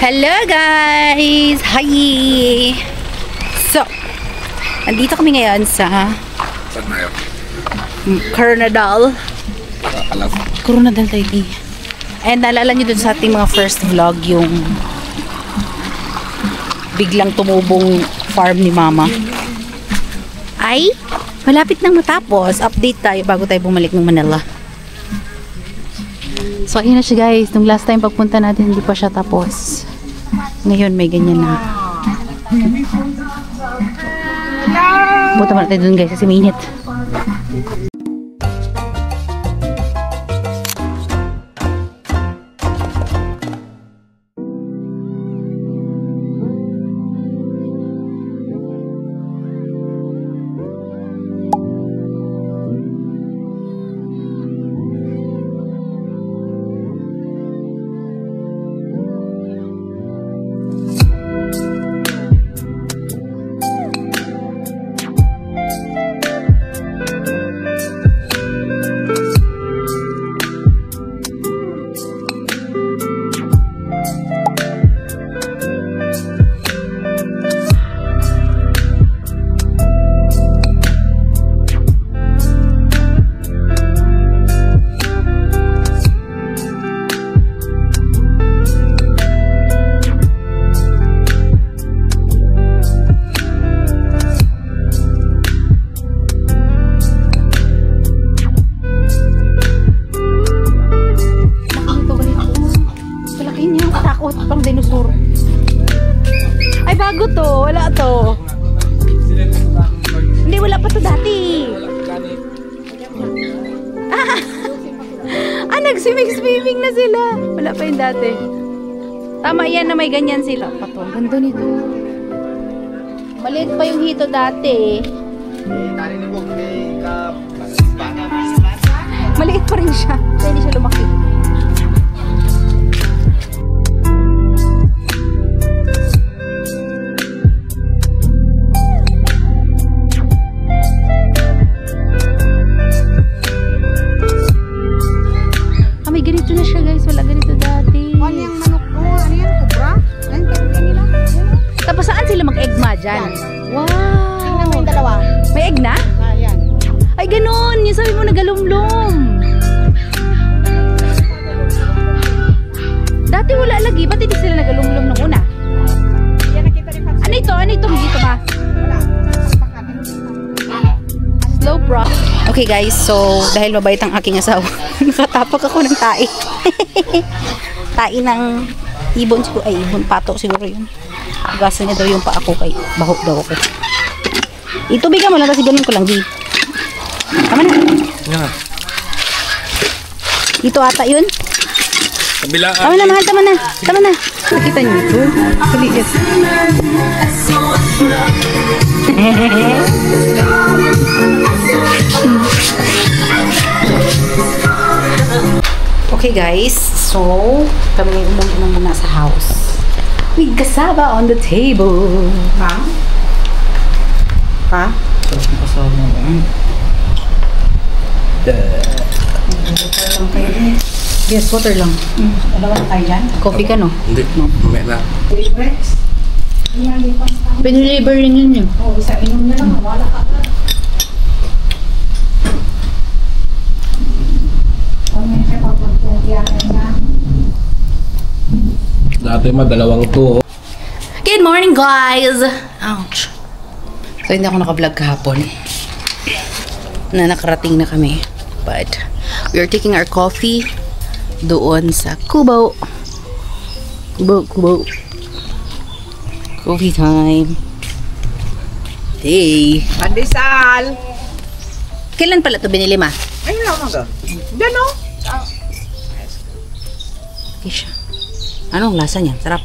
Hello guys! Hi! So, andito kami ngayon sa Coronadal. Coronadal tayo. And naalala nyo dun sa ating mga first vlog yung biglang tumubong farm ni Mama. Ay, malapit nang matapos. Update tayo bago tayo bumalik ng Manila. So, ayun na siya guys. Nung last time pagpunta natin, hindi pa siya tapos. Ngayon, may ganyan na. Buta mo natin dun guys, kasi mainit. Pang dinosaur. Ay, bago to. Wala to. Hindi, wala pa to dati. Nag-swimming na sila. Wala pa yung dati. Tama yan na may ganyan sila. Pato, ang ganda nito. Maliit pa yung hito dati. Maliit pa rin siya. Kaya hindi siya lumaki. Ganito na siya guys, wala ganito dati. Ano yung manok ko? Ano yan? Kubra? Ano yung nila? Tapos saan sila mag-egg-ma dyan? Wow! Tingnan mo yung dalawa. May egg na? Yan. Ay ganun! Yung sabi mo nagalumlum. Dati wala lagi. Ba't hindi sila nagalumlum nung una? Yan nakita rin pa. Ano ito? Ano itong dito ba? Wala. Slow pro. Okay guys, so dahil mabait ang aking asawa, nakatapak ako ng tae. Tae ng ibon siguro, ay ibon pato siguro yun. Hugasan niya daw yung pa ako kay bahok daw ako. Itubigan mo lang kasi ganun ko lang di. Tama na. Yan. Ito ata yun. Kabilaan. Tama na mahal, tama na. Tama na. Nakita niyo ito? Kaliit. Okay guys, so kami umuwi na muna sa house with kasaba on the table. Ha? Ha? Sarap ng kasama mo. Yes, water lang. Dalawa na tayo dyan? Coffee ka no? Hindi, mamaya na. Piniliver rin yun yun. Oo, isa inom na lang. Wala ka. Dati dalawang to. Good morning guys! Ouch! So hindi ako naka-vlog kahapon. Na nakarating na kami. But we are taking our coffee doon sa Kubo. Kubo. Coffee time. Hey! Pandesal! Kailan pala ito binili ma? Ayun lang mga. Diyan o. Okay siya. Anong lasa niya? Sarap.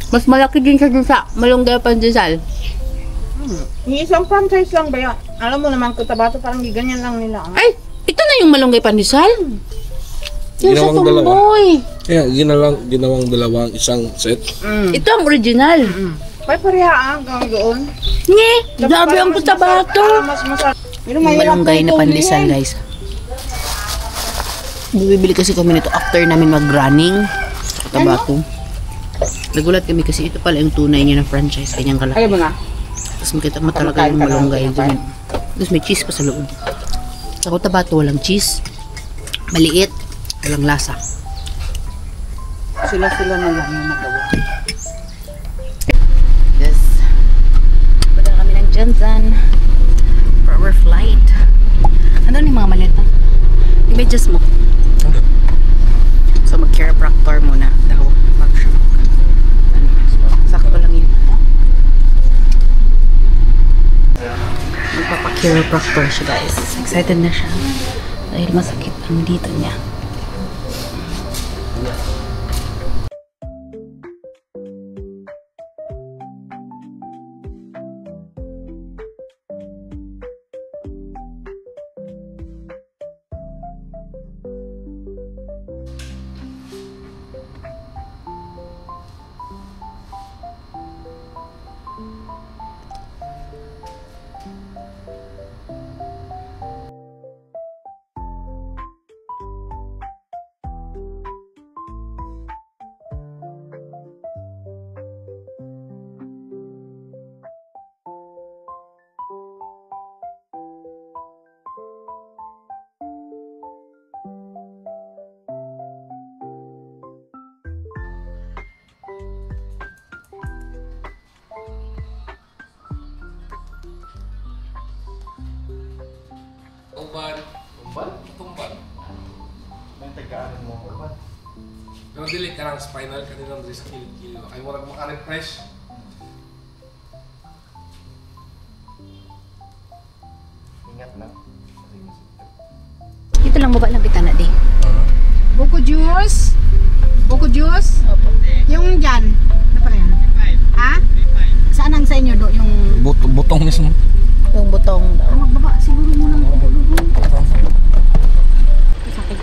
Mas malaki din siya dun sa malunggay pandesal. Yung isang franchise lang ba yan? Alam mo naman kung tabato parang giganyan lang nila. Ay! Ito na yung malunggay pandesal? Yung sa Ginawang dalawa. tumboy. Kaya ginawang dalawang isang set. Ito ang original. Pare-pareha hanggang doon. Nye! Grabe ang tabato. Mas masarap. Yung malunggay na pandesal guys. Bibili kasi kami nito after namin mag-running sa Tabato. Nagulat kami kasi ito pala yung tunay niya na franchise. Kanyang kalaki. Ayaw mo na? Tapos makita mo talaga yung malunggay. Tapos may cheese pa sa loob. Sa Cotabato, walang cheese. Maliit. Walang lasa. Sila-sila na lang yung nagawa. Yes. Punta na kami ng Jansan for our flight. Ano yung mga maleta? I-adjust mo. So mag-chiropractor muna daw. Sakto lang yun. Magpapa-chiropractor siya guys. Excited na siya. Dahil masakit ang dito niya. Tumban. May tagaan mo uban. Pero dili ka lang spinal kanina ng sa kilid-kilid. Ay mo mag-refresh. Ingat lang. Dito lang baba lang bitana di. Buko juice? Buko juice? Opo. Yung dyan? Ano pa yan? Ha? Saan ang sa inyo do? Yung... Butong mismo. Yung butong daw. Magbaba siguro muna ng buko. Sakit.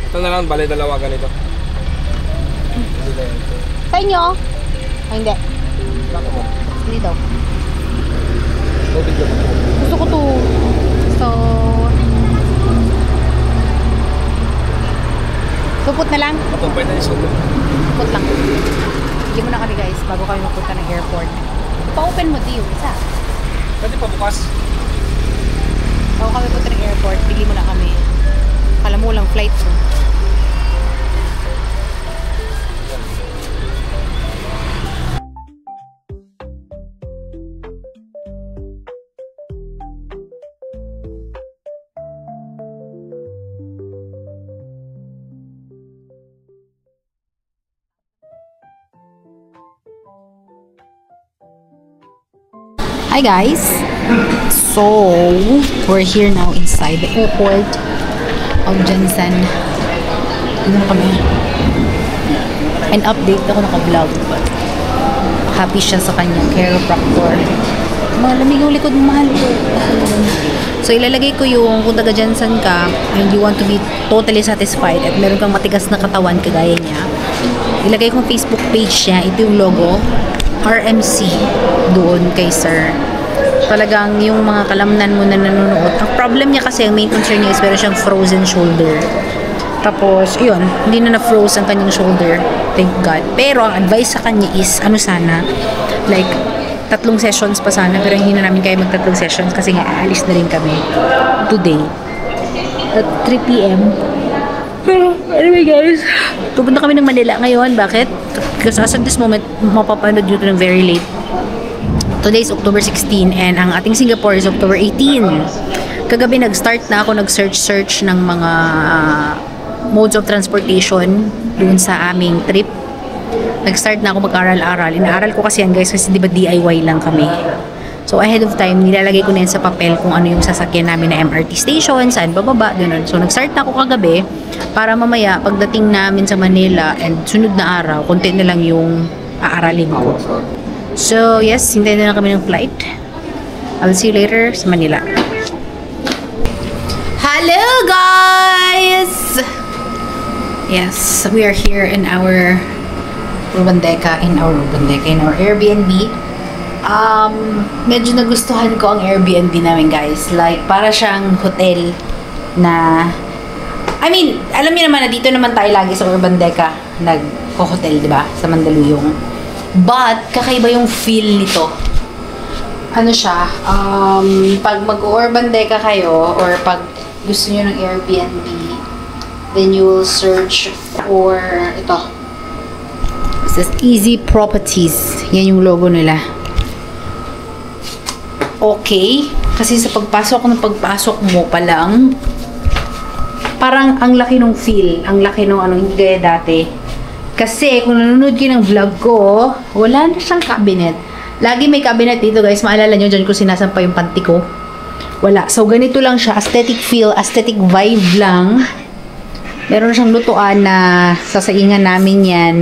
Ito na lang, bali dalawa ganito. Sa inyo? Ay, hindi. Hindi daw. Gusto ko to. So, supot na lang. Matumpay na yung sulit. Supot lang. Hindi mo na kami guys, bago kami mapunta ng airport. Pa-open mo di yung isa. Pwede pa bukas. Bago kami punta ng airport, bili mo na kami. Kala mo lang flight mo. Hi guys! So, we're here now inside the airport of Jansan. Tignan kami. And update ako naka-vlog. Happy siya sa kanyang chiropractor. Malamig yung likod mo, mahal ko. So, ilalagay ko yung kung taga Jansan ka and you want to be totally satisfied at meron kang matigas na katawan kagaya niya. Ilagay kong Facebook page niya. Ito yung logo. RMC doon kay sir. Talagang yung mga kalamnan mo na nanonood. Ang problem niya kasi, ang main concern niya is meron siyang frozen shoulder. Tapos, yun, hindi na na-froze ang kanyang shoulder. Thank God. Pero, ang advice sa kanya is, ano sana, like, 3 sessions pa sana, pero hindi na namin kaya mag-3 sessions kasi nga, aalis na rin kami today. At 3 p.m. Pero, anyway guys, pupunta kami ng Manila ngayon. Bakit? Because as of this moment, mapapanood nyo ito ng very late. Today is October 16 and ang ating Singapore is October 18. Kagabi nag-start na ako nag-search ng mga modes of transportation dun sa aming trip. Nag-start na ako mag-aral-aral. Inaaral ko kasi yan guys kasi di ba DIY lang kami. So ahead of time, nilalagay ko na yan sa papel kung ano yung sasakyan namin na MRT station, saan bababa, gano'n. So nag-start na ako kagabi para mamaya pagdating namin sa Manila and sunod na araw, konti na lang yung aaralin ko. So yes, hintayin na lang kami ng flight. I'll see you later sa Manila. Hello guys! Yes, we are here in our Rubandeca, in our Airbnb. Medyo nagustuhan ko ang Airbnb namin guys. Like, para siyang hotel na, I mean, alam niyo naman na dito naman tayo lagi sa Rubandeca. nag-hotel, di ba? Sa Mandaluyong. But, kakaiba yung feel nito. Ano siya, pag mag-urban deca kayo, or pag gusto nyo ng Airbnb, then you will search for ito. It says Easy Properties. Yan yung logo nila. Okay. Kasi sa pagpasok mo pa lang, parang ang laki ng feel. Ang laki ng hindi gaya dati. Kasi kung nanonood kayo ng vlog ko, wala na siyang cabinet. Lagi may cabinet dito guys. Maalala nyo dyan kung sinasampa yung panty ko. Wala. So ganito lang siya. Aesthetic feel, aesthetic vibe lang. Meron siyang lutuan na sasaingan namin yan.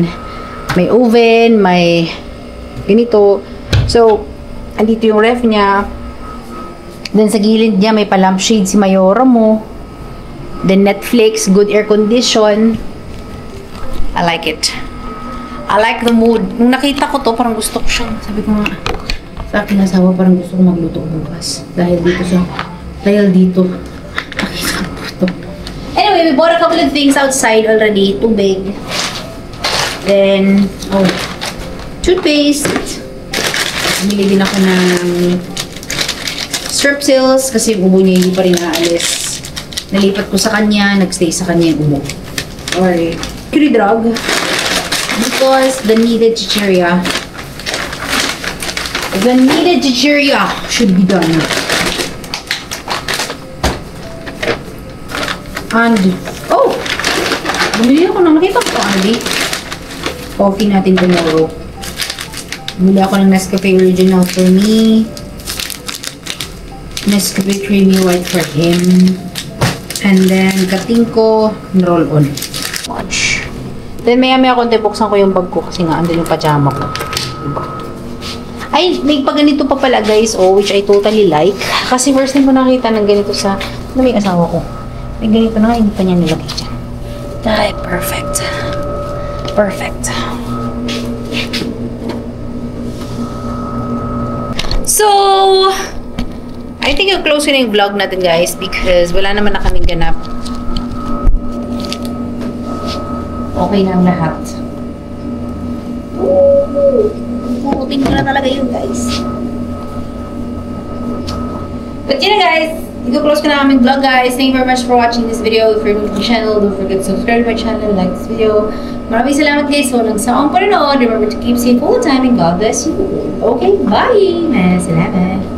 May oven, may ganito. So, andito yung ref niya. Then sa gilid niya may pa-lampshade si Mayora mo. Then Netflix, good air condition. I like it. I like the mood. Nung nakita ko to, parang gusto ko siyang, sabi ko nga, sa aking asawa, parang gusto ko magluto bukas. Dahil dito. Nakita ko to. Anyway, we bought a couple of things outside already. Tubig. Then, toothpaste. Bumili din ako ng Strepsils kasi yung ubo niya hindi pa rin naalis. Nalipat ko sa kanya, nagstay sa kanya yung ubo. Or, drug. Because the needed chicheria should be done. And, bumili ako ng nakita ko Andy. Coffee natin tomorrow. Bumili ako ng Nescafe Original for me. Nescafe Creamy White for him. And then, kating ko, roll on. Watch. Then, maya-maya konti buksan ko yung bag ko kasi nga, andun yung pajama ko. Diba? Ay, may paganito pa pala guys, which I totally like. Kasi first time ko nakita ng ganito sa, may asawa ko. May ganito na nga, hindi pa niya nilagay dyan. Ay, perfect. Perfect. So, I think I'll close na yung vlog natin guys because wala naman na kaming ganap. Okay na ang lahat. Putin ko na talaga yun guys. But yun na guys, i-close ko na aming vlog guys. Thank you very much for watching this video. If you're new to the channel, don't forget to subscribe to my channel, like this video. Maraming salamat guys sa walang saong panonood. Remember to keep safe all the time and God bless you. Okay, bye! Salamat!